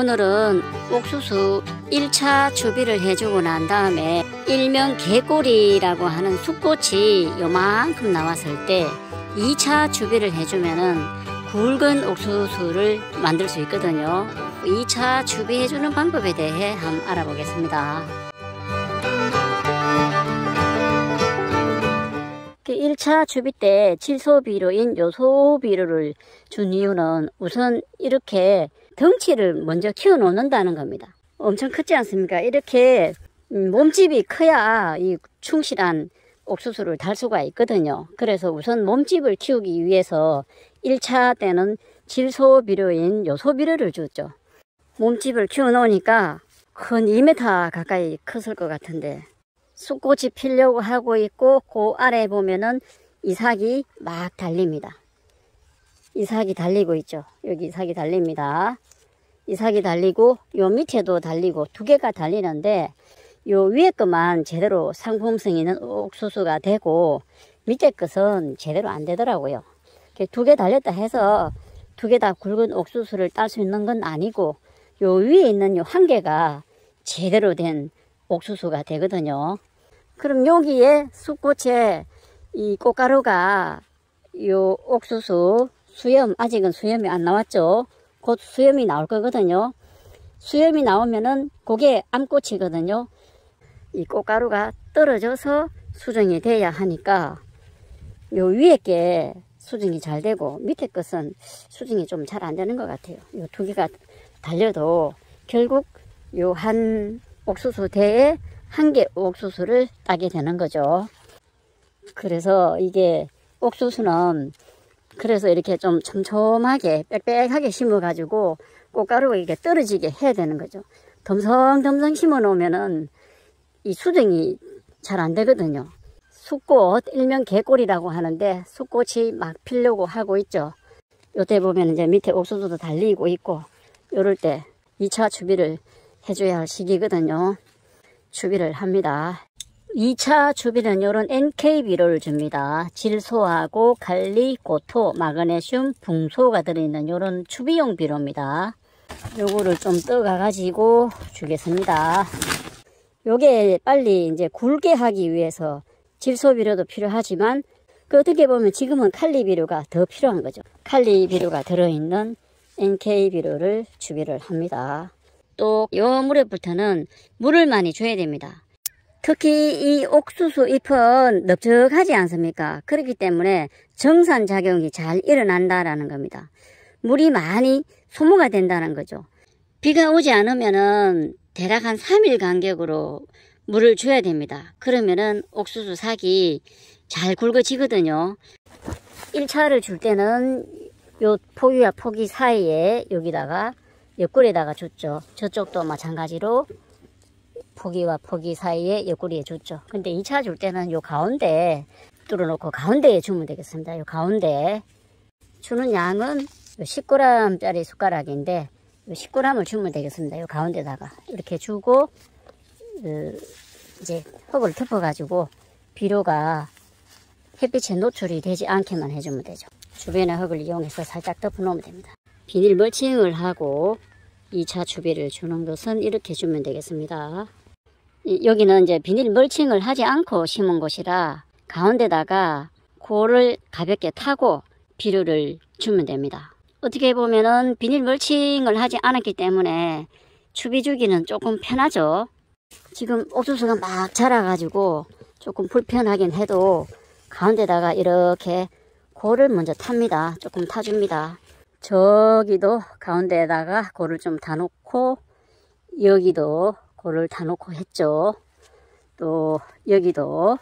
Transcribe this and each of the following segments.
오늘은 옥수수 1차 추비를 해주고 난 다음에 일명 개꼬리라고 하는 숫꽃이 요만큼 나왔을 때 2차 추비를 해주면은 굵은 옥수수를 만들 수 있거든요. 2차 추비해주는 방법에 대해 한번 알아보겠습니다. 1차 추비 때 질소비료인 요소비료를 준 이유는 우선 이렇게 덩치를 먼저 키워 놓는다는 겁니다. 엄청 크지 않습니까? 이렇게 몸집이 커야 이 충실한 옥수수를 달 수가 있거든요. 그래서 우선 몸집을 키우기 위해서 1차 때는 질소비료인 요소비료를 줬죠. 몸집을 키워 놓으니까 큰 2m 가까이 컸을 것 같은데 숫꽃이 피려고 하고 있고 그 아래 보면은 이삭이 막 달립니다. 이삭이 달리고 있죠. 여기 이삭이 달립니다. 이삭이 달리고 요 밑에도 달리고 두 개가 달리는데 요 위에 것만 제대로 상품성 있는 옥수수가 되고 밑에 것은 제대로 안 되더라고요. 두 개 달렸다 해서 두 개 다 굵은 옥수수를 딸 수 있는 건 아니고 요 위에 있는 요 한 개가 제대로 된 옥수수가 되거든요. 그럼 여기에 숫꽃에 이 꽃가루가 요 옥수수 수염, 아직은 수염이 안 나왔죠. 곧 수염이 나올 거거든요. 수염이 나오면은 그게 암꽃이거든요. 이 꽃가루가 떨어져서 수정이 돼야 하니까 요 위에 게 수정이 잘 되고 밑에 것은 수정이 좀 잘 안 되는 것 같아요. 요 두 개가 달려도 결국 요 한 옥수수 대에 한 개 옥수수를 따게 되는 거죠. 그래서 이게 옥수수는 그래서 이렇게 좀 촘촘하게 빽빽하게 심어 가지고 꽃가루가 이렇게 떨어지게 해야 되는 거죠. 덤성덤성 심어 놓으면은 이 수정이 잘 안 되거든요. 숫꽃, 일명 개꼬리라고 하는데 숫꽃이 막 피려고 하고 있죠. 요때 보면 이제 밑에 옥수수도 달리고 있고 요럴 때 2차 추비를 해줘야 할 시기거든요. 추비를 합니다. 2차 추비는 요런 NK비료를 줍니다. 질소하고 칼리, 고토, 마그네슘, 붕소가 들어있는 요런 추비용 비료입니다. 요거를 좀 떠가 가지고 주겠습니다. 요게 빨리 이제 굵게 하기 위해서 질소 비료도 필요하지만 그 어떻게 보면 지금은 칼리 비료가 더 필요한 거죠. 칼리 비료가 들어있는 NK 비료를 추비를 합니다. 또 요 물에부터는 물을 많이 줘야 됩니다. 특히 이 옥수수 잎은 넓적하지 않습니까? 그렇기 때문에 정산작용이 잘 일어난다라는 겁니다. 물이 많이 소모가 된다는 거죠. 비가 오지 않으면은 대략 한 3일 간격으로 물을 줘야 됩니다. 그러면은 옥수수 삭이 잘 굵어지거든요. 1차를 줄 때는 요 포기와 포기 사이에 여기다가 옆구리에다가 줬죠. 저쪽도 마찬가지로 포기와 포기 사이에 옆구리에 줬죠. 근데 2차 줄 때는 요 가운데 뚫어놓고 가운데에 주면 되겠습니다. 요 가운데 주는 양은 요 10g 짜리 숟가락인데 요 10g을 주면 되겠습니다. 요 가운데다가 이렇게 주고 이제 흙을 덮어 가지고 비료가 햇빛에 노출이 되지 않게만 해주면 되죠. 주변에 흙을 이용해서 살짝 덮어 놓으면 됩니다. 비닐 멀칭을 하고 2차 추비를 주는 것은 이렇게 주면 되겠습니다. 여기는 이제 비닐 멀칭을 하지 않고 심은 곳이라 가운데다가 고를 가볍게 타고 비료를 주면 됩니다. 어떻게 보면은 비닐 멀칭을 하지 않았기 때문에 추비 주기는 조금 편하죠. 지금 옥수수가 막 자라가지고 조금 불편하긴 해도 가운데다가 이렇게 고를 먼저 탑니다. 조금 타줍니다. 저기도 가운데에다가 고를 좀 타놓고 여기도 고를 타놓고 했죠. 또 여기도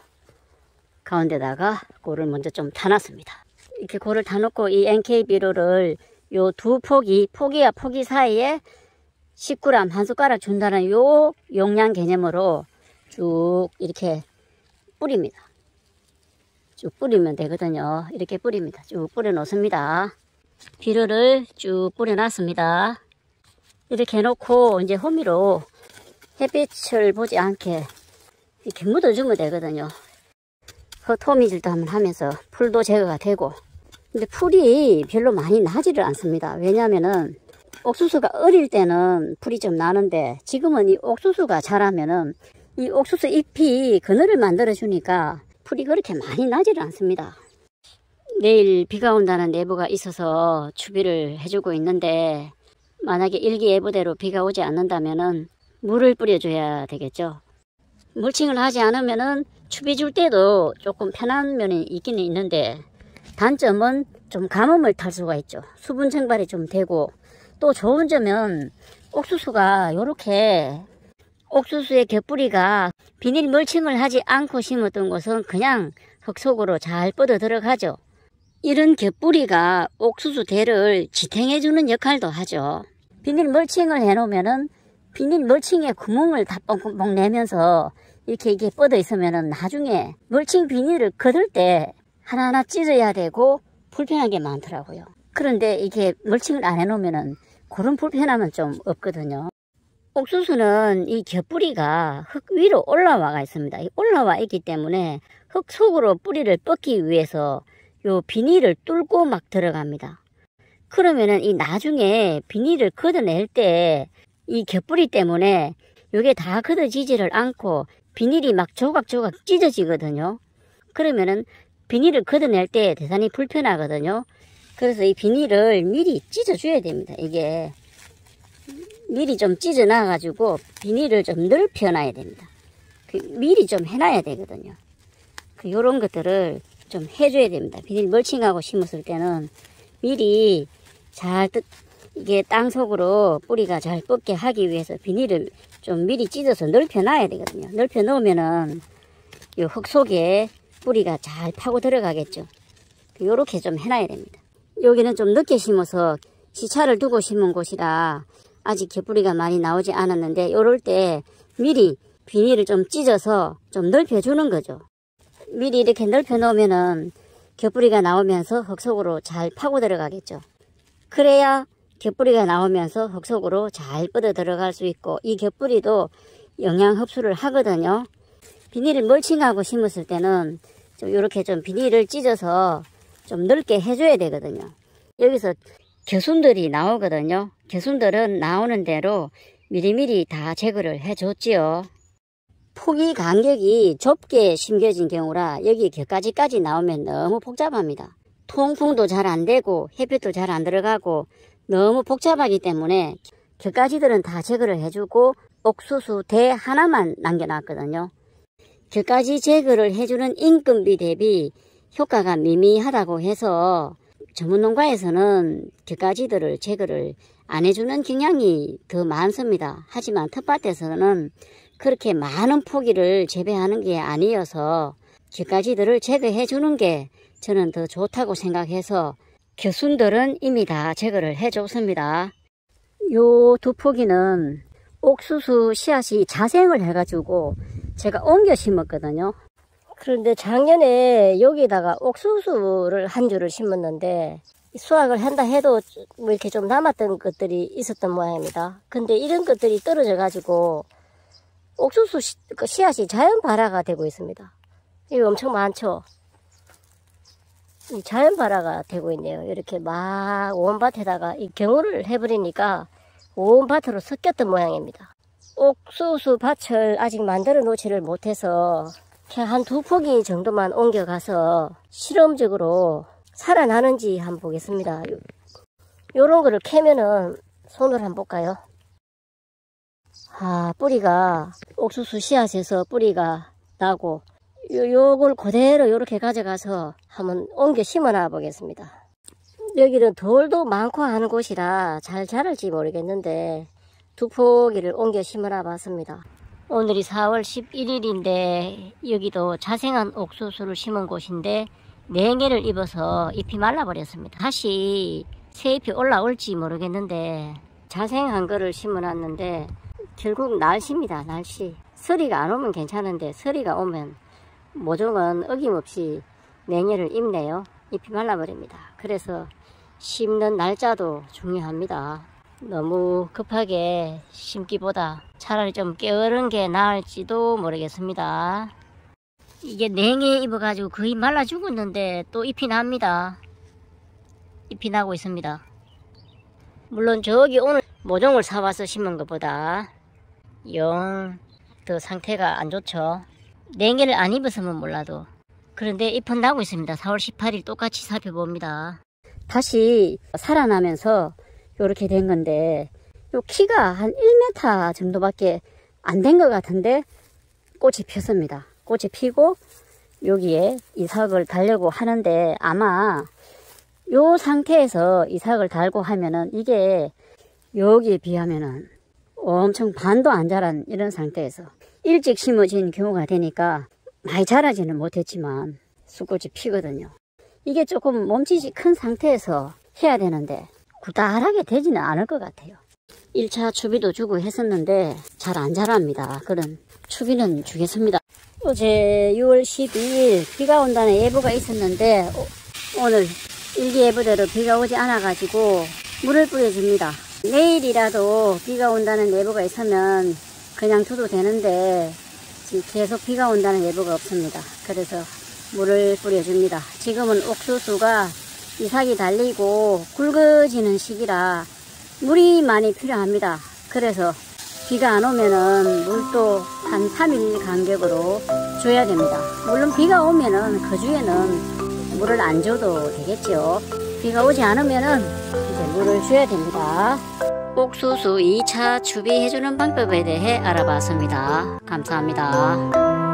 가운데다가 고를 먼저 좀 타놨습니다. 이렇게 고를 타놓고 이 NK 비료를 요 두 포기와 포기 사이에 10g 한 숟가락 준다는 요 용량 개념으로 쭉 이렇게 뿌립니다. 쭉 뿌리면 되거든요. 이렇게 뿌립니다. 쭉 뿌려 놓습니다. 비료를 쭉 뿌려 놨습니다. 이렇게 해놓고 이제 호미로 햇빛을 보지 않게 이렇게 묻어주면 되거든요. 흙토미질도 한번 하면서 풀도 제거가 되고. 근데 풀이 별로 많이 나지를 않습니다. 왜냐면은 옥수수가 어릴 때는 풀이 좀 나는데 지금은 이 옥수수가 자라면은 이 옥수수 잎이 그늘을 만들어 주니까 풀이 그렇게 많이 나지를 않습니다. 내일 비가 온다는 예보가 있어서 추비를 해주고 있는데 만약에 일기예보대로 비가 오지 않는다면은 물을 뿌려줘야 되겠죠. 물칭을 하지 않으면은 추비 줄 때도 조금 편한 면이 있기는 있는데 단점은 좀 가뭄을 탈 수가 있죠. 수분 증발이 좀 되고 또 좋은 점은 옥수수가 요렇게 옥수수의 곁뿌리가 비닐 멀칭을 하지 않고 심었던 곳은 그냥 흙 속으로 잘 뻗어 들어가죠. 이런 곁뿌리가 옥수수 대를 지탱해주는 역할도 하죠. 비닐 멀칭을 해놓으면은 비닐 멀칭에 구멍을 다 뻥뻥뻥 내면서 이렇게 뻗어 있으면은 나중에 멀칭 비닐을 걷을 때 하나하나 찢어야 되고 불편한 게 많더라고요. 그런데 이게 멀칭을 안 해놓으면은 그런 불편함은 좀 없거든요. 옥수수는 이 곁뿌리가 흙 위로 올라와 있습니다. 올라와 있기 때문에 흙 속으로 뿌리를 뻗기 위해서 요 비닐을 뚫고 막 들어갑니다. 그러면은 이 나중에 비닐을 걷어낼 때 이 곁뿌리 때문에 요게 다 걷어지지를 않고 비닐이 막 조각조각 찢어지거든요. 그러면은 비닐을 걷어낼 때 대단히 불편하거든요. 그래서 이 비닐을 미리 찢어줘야 됩니다. 이게 미리 좀 찢어놔 가지고 비닐을 좀 넓혀놔야 됩니다. 미리 좀 해놔야 되거든요. 요런 것들을 좀 해줘야 됩니다. 비닐 멀칭하고 심었을 때는 미리 잘 이게 땅 속으로 뿌리가 잘 뻗게 하기 위해서 비닐을 좀 미리 찢어서 넓혀 놔야 되거든요. 넓혀 놓으면은 이 흙 속에 뿌리가 잘 파고 들어가겠죠. 요렇게 좀 해놔야 됩니다. 여기는 좀 늦게 심어서 시차를 두고 심은 곳이라 아직 곁뿌리가 많이 나오지 않았는데 요럴 때 미리 비닐을 좀 찢어서 좀 넓혀 주는 거죠. 미리 이렇게 넓혀 놓으면은 곁뿌리가 나오면서 흙 속으로 잘 파고 들어가겠죠. 그래야 곁뿌리가 나오면서 흙 속으로 잘 뻗어 들어갈 수 있고 이 곁뿌리도 영양 흡수를 하거든요. 비닐을 멀칭하고 심었을 때는 좀 이렇게 좀 비닐을 찢어서 좀 넓게 해줘야 되거든요. 여기서 겨순들이 나오거든요. 겨순들은 나오는 대로 미리미리 다 제거를 해줬지요. 폭이 간격이 좁게 심겨진 경우라 여기 곁가지까지 나오면 너무 복잡합니다. 통풍도 잘 안 되고 햇볕도 잘 안 들어가고 너무 복잡하기 때문에 곁가지들은 다 제거를 해주고 옥수수 대 하나만 남겨놨거든요. 곁가지 제거를 해주는 인건비 대비 효과가 미미하다고 해서 전문농가에서는 곁가지들을 제거를 안 해주는 경향이 더 많습니다. 하지만 텃밭에서는 그렇게 많은 포기를 재배하는 게 아니어서 곁가지들을 제거해 주는 게 저는 더 좋다고 생각해서 겨순들은 이미 다 제거를 해줬습니다. 요 두 포기는 옥수수 씨앗이 자생을 해가지고 제가 옮겨 심었거든요. 그런데 작년에 여기다가 옥수수를 한 주를 심었는데 수확을 한다 해도 뭐 이렇게 좀 남았던 것들이 있었던 모양입니다. 근데 이런 것들이 떨어져 가지고 옥수수 씨앗이 자연 발화가 되고 있습니다. 이거 엄청 많죠. 이 자연 발화가 되고 있네요. 이렇게 막 온 밭에다가 이 경우를 해버리니까 온 밭으로 섞였던 모양입니다. 옥수수 밭을 아직 만들어 놓지를 못해서 한 두 포기 정도만 옮겨가서 실험적으로 살아나는지 한번 보겠습니다. 요런 거를 캐면은 손으로 한번 볼까요? 뿌리가 옥수수 씨앗에서 뿌리가 나고 요걸 그대로 요렇게 가져가서 한번 옮겨 심어 놔 보겠습니다. 여기는 돌도 많고 하는 곳이라 잘 자랄지 모르겠는데 두 포기를 옮겨 심어 놔 봤습니다. 오늘이 4월 11일인데 여기도 자생한 옥수수를 심은 곳인데 냉해를 입어서 잎이 말라버렸습니다. 다시 새 잎이 올라올지 모르겠는데 자생한 거를 심어 놨는데 결국 날씨입니다. 날씨. 서리가 안 오면 괜찮은데 서리가 오면 모종은 어김없이 냉해를 입네요. 잎이 말라버립니다. 그래서 심는 날짜도 중요합니다. 너무 급하게 심기보다 차라리 좀 게으른 게 나을지도 모르겠습니다. 이게 냉해에 입어가지고 거의 말라 죽었는데 또 잎이 납니다. 잎이 나고 있습니다. 물론 저기 오늘 모종을 사와서 심은 것보다 영 더 상태가 안 좋죠. 냉해를 안 입어서면 몰라도. 그런데 잎은 나고 있습니다. 4월 18일 똑같이 살펴봅니다. 다시 살아나면서 이렇게 된 건데, 요 키가 한 1m 정도밖에 안 된 것 같은데 꽃이 폈습니다. 꽃이 피고 여기에 이삭을 달려고 하는데, 아마 요 상태에서 이삭을 달고 하면은 이게 여기에 비하면은 엄청 반도 안 자란 이런 상태에서 일찍 심어진 경우가 되니까 많이 자라지는 못했지만 쑥꽃이 피거든요. 이게 조금 몸짓이 큰 상태에서 해야 되는데 구달하게 되지는 않을 것 같아요. 1차 추비도 주고 했었는데 잘 안 자랍니다. 그런 추비는 주겠습니다. 어제 6월 12일 비가 온다는 예보가 있었는데 오늘 일기예보대로 비가 오지 않아 가지고 물을 뿌려줍니다. 내일이라도 비가 온다는 예보가 있으면 그냥 줘도 되는데 지금 계속 비가 온다는 예보가 없습니다. 그래서 물을 뿌려줍니다. 지금은 옥수수가 이삭이 달리고 굵어지는 시기라 물이 많이 필요합니다. 그래서 비가 안 오면은 물도 한 3일 간격으로 줘야 됩니다. 물론 비가 오면은 그 주에는 물을 안 줘도 되겠죠. 비가 오지 않으면은 이제 물을 줘야 됩니다. 옥수수 2차 추비해주는 방법에 대해 알아봤습니다. 감사합니다.